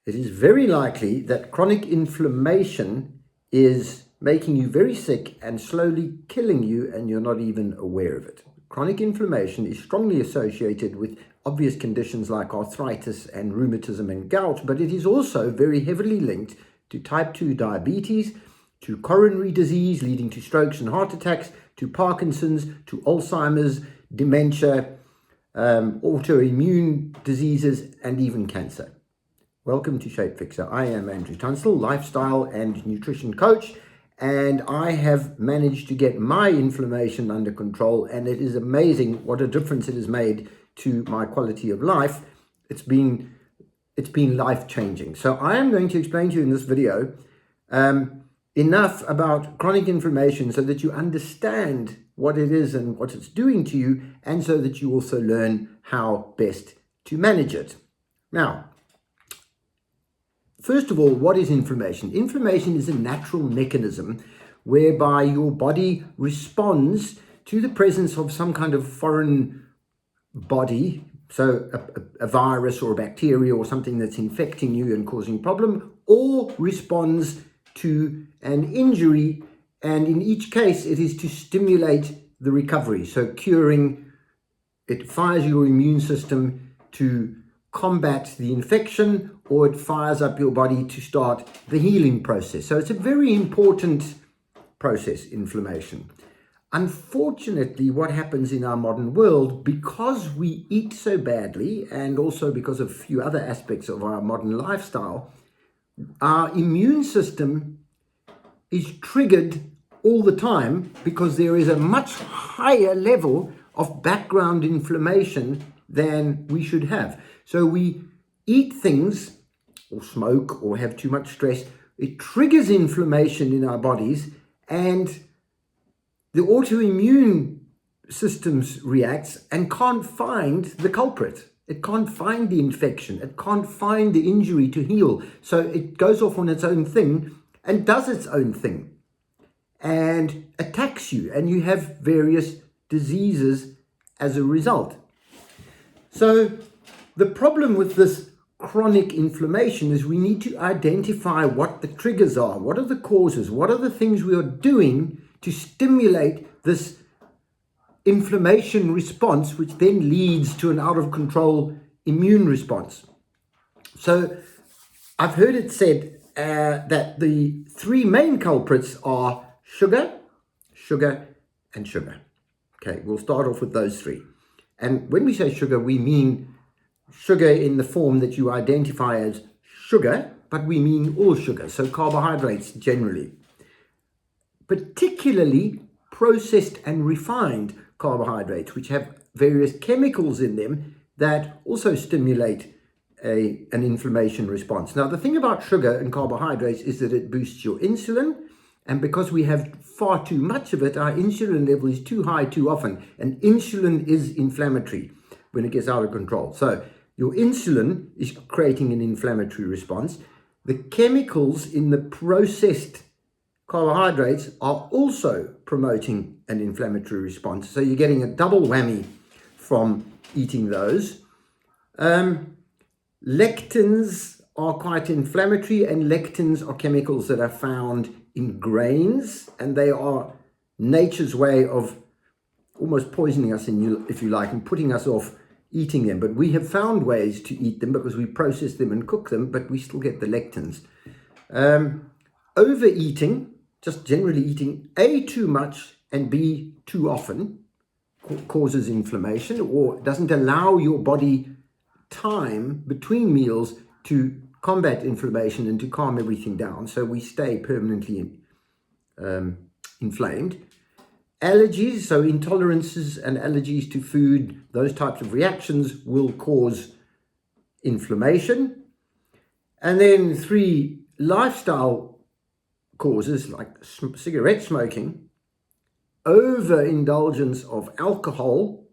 it is very likely that chronic inflammation is making you very sick and slowly killing you, and you're not even aware of it. Chronic inflammation is strongly associated with obvious conditions like arthritis and rheumatism and gout, but it is also very heavily linked to type 2 diabetes, to coronary disease leading to strokes and heart attacks, to Parkinson's, to Alzheimer's, dementia, autoimmune diseases, and even cancer. Welcome to Shape Fixer. I am Andrew Tunstall, lifestyle and nutrition coach, and I have managed to get my inflammation under control, and it is amazing what a difference it has made to my quality of life. It's been life-changing. So I am going to explain to you in this video enough about chronic inflammation so that you understand what it is and what it's doing to you, and so that you also learn how best to manage it. Now, first of all, what is inflammation? Inflammation is a natural mechanism whereby your body responds to the presence of some kind of foreign body, so a virus or a bacteria or something that's infecting you and causing a problem, or responds to an injury, and in each case it is to stimulate the recovery. So curing, it fires your immune system to combat the infection, or it fires up your body to start the healing process. So it's a very important process, inflammation. Unfortunately, what happens in our modern world, because we eat so badly, and also because of a few other aspects of our modern lifestyle, our immune system is triggered all the time because there is a much higher level of background inflammation than we should have. So we eat things, or smoke, or have too much stress. It triggers inflammation in our bodies, and the autoimmune systems reacts and can't find the culprit. It can't find the infection. It can't find the injury to heal. So it goes off on its own thing and does its own thing and attacks you, and you have various diseases as a result. So the problem with this chronic inflammation is we need to identify what the triggers are, what are the causes, what are the things we are doing to stimulate this inflammation response, which then leads to an out of control immune response. So I've heard it said that the three main culprits are sugar, sugar, and sugar. Okay, we'll start off with those three. And when we say sugar, we mean sugar in the form that you identify as sugar, but we mean all sugar, so carbohydrates generally. Particularly processed and refined carbohydrates, which have various chemicals in them that also stimulate an inflammation response. Now, the thing about sugar and carbohydrates is that it boosts your insulin, and because we have far too much of it, our insulin level is too high too often, and insulin is inflammatory when it gets out of control. So your insulin is creating an inflammatory response. The chemicals in the processed carbohydrates are also promoting an inflammatory response. So you're getting a double whammy from eating those. Lectins are quite inflammatory, and lectins are chemicals that are found in grains, and they are nature's way of almost poisoning us, if you like, and putting us off eating them. But we have found ways to eat them because we process them and cook them, but we still get the lectins. Overeating, just generally eating A, too much, and B, too often, causes inflammation, or doesn't allow your body time between meals to combat inflammation and to calm everything down. So we stay permanently inflamed. Allergies, so intolerances and allergies to food, those types of reactions will cause inflammation. And then three, lifestyle causes like cigarette smoking, overindulgence of alcohol,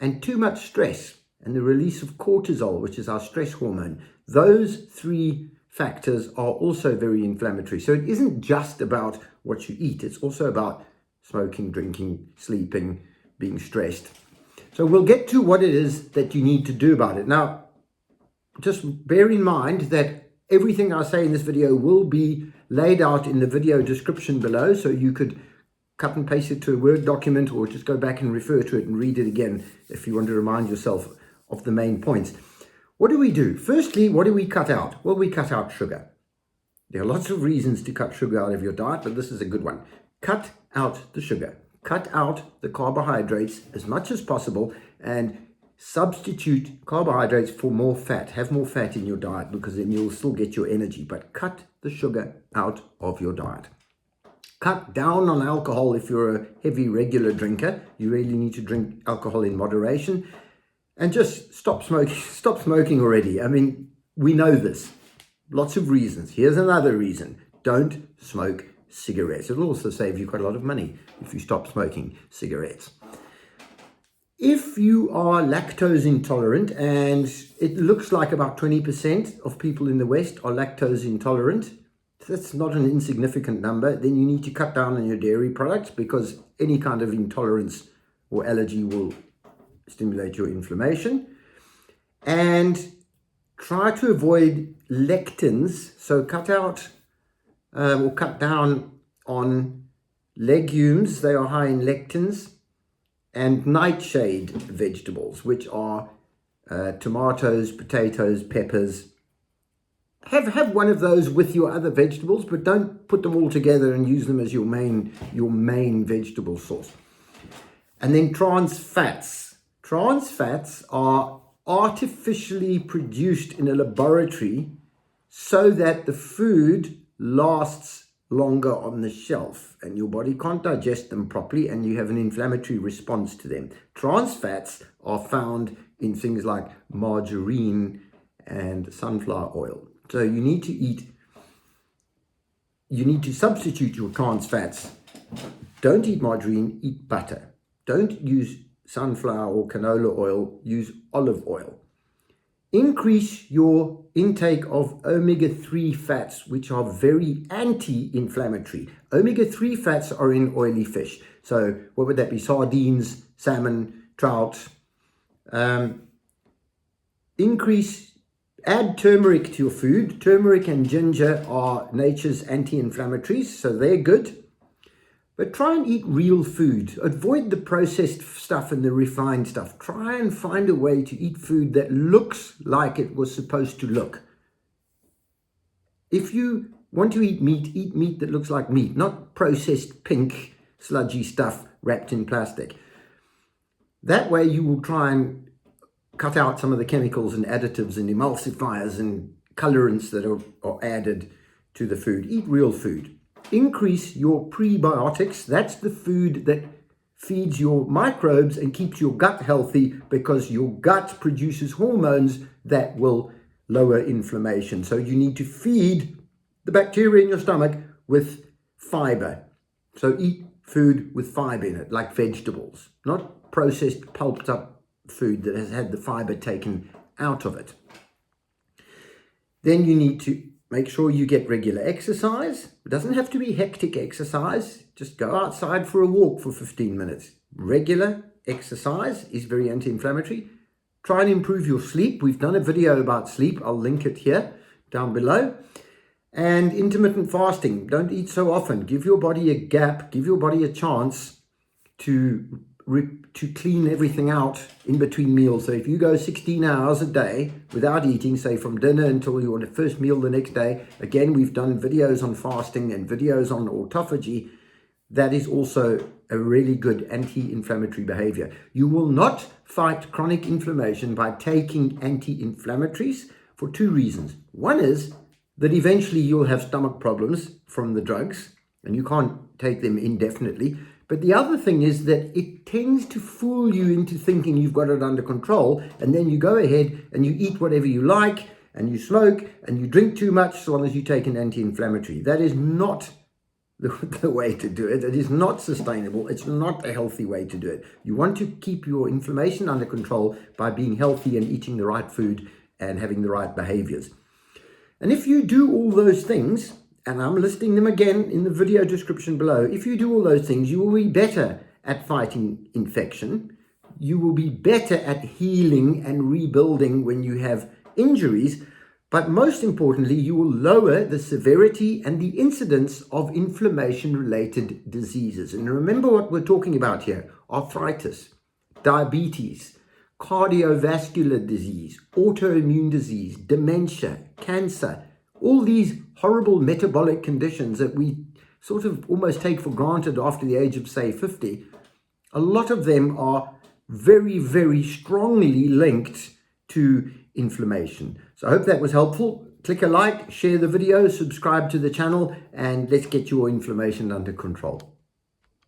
and too much stress, and the release of cortisol, which is our stress hormone. Those three factors are also very inflammatory. So it isn't just about what you eat, it's also about smoking, drinking, sleeping, being stressed. So we'll get to what it is that you need to do about it. Now, just bear in mind that Everything I say in this video will be laid out in the video description below, so you could cut and paste it to a Word document or just go back and refer to it and read it again if you want to remind yourself of the main points. What do we do? Firstly, what do we cut out? Well, we cut out sugar. There are lots of reasons to cut sugar out of your diet, but this is a good one. Cut out the sugar. Cut out the carbohydrates as much as possible and substitute carbohydrates for more fat. Have more fat in your diet because then you'll still get your energy, but cut the sugar out of your diet. Cut down on alcohol if you're a heavy regular drinker. You really need to drink alcohol in moderation. And just stop smoking. Stop smoking already. I mean, we know this. Lots of reasons. Here's another reason. Don't smoke cigarettes. It'll also save you quite a lot of money if you stop smoking cigarettes. If you are lactose intolerant, and it looks like about 20% of people in the West are lactose intolerant, that's not an insignificant number, then you need to cut down on your dairy products because any kind of intolerance or allergy will stimulate your inflammation. And try to avoid lectins, so cut out or cut down on legumes, they are high in lectins, and nightshade vegetables, which are tomatoes, potatoes, peppers. Have one of those with your other vegetables, but don't put them all together and use them as your main vegetable source. And then trans fats. Trans fats are artificially produced in a laboratory so that the food lasts longer on the shelf and your body can't digest them properly and you have an inflammatory response to them. Trans fats are found in things like margarine and sunflower oil. So you need to substitute your trans fats. Don't eat margarine, eat butter. Don't use sunflower or canola oil, use olive oil. Increase your intake of omega-3 fats, which are very anti-inflammatory. Omega-3 fats are in oily fish. So what would that be? Sardines, salmon, trout. Add turmeric to your food. Turmeric and ginger are nature's anti-inflammatories, so they're good. But try and eat real food. Avoid the processed stuff and the refined stuff. Try and find a way to eat food that looks like it was supposed to look. If you want to eat meat that looks like meat, not processed pink sludgy stuff wrapped in plastic. That way you will try and cut out some of the chemicals and additives and emulsifiers and colorants that are added to the food. Eat real food. Increase your prebiotics. That's the food that feeds your microbes and keeps your gut healthy because your gut produces hormones that will lower inflammation. So you need to feed the bacteria in your stomach with fiber. So eat food with fiber in it, like vegetables, not processed, pulped up food that has had the fiber taken out of it. Then you need to make sure you get regular exercise. It doesn't have to be hectic exercise. Just go outside for a walk for 15 minutes. Regular exercise is very anti-inflammatory. Try and improve your sleep. We've done a video about sleep. I'll link it here down below. And intermittent fasting. Don't eat so often. Give your body a gap. Give your body a chance to clean everything out in between meals. So if you go 16 hours a day without eating, say from dinner until your first meal the next day, again, we've done videos on fasting and videos on autophagy. That is also a really good anti-inflammatory behavior. You will not fight chronic inflammation by taking anti-inflammatories for two reasons. One is that eventually you'll have stomach problems from the drugs and you can't take them indefinitely. But the other thing is that it tends to fool you into thinking you've got it under control, and then you go ahead and you eat whatever you like, and you smoke, and you drink too much so long as you take an anti-inflammatory. That is not the way to do it. It is not sustainable. It's not a healthy way to do it. You want to keep your inflammation under control by being healthy and eating the right food and having the right behaviors. And if you do all those things, and I'm listing them again in the video description below. If you do all those things, you will be better at fighting infection. You will be better at healing and rebuilding when you have injuries. But most importantly, you will lower the severity and the incidence of inflammation-related diseases. And remember what we're talking about here: arthritis, diabetes, cardiovascular disease, autoimmune disease, dementia, cancer, all these horrible metabolic conditions that we sort of almost take for granted after the age of, say, 50. A lot of them are very, very strongly linked to inflammation. So I hope that was helpful. Click a like, share the video, subscribe to the channel, and let's get your inflammation under control.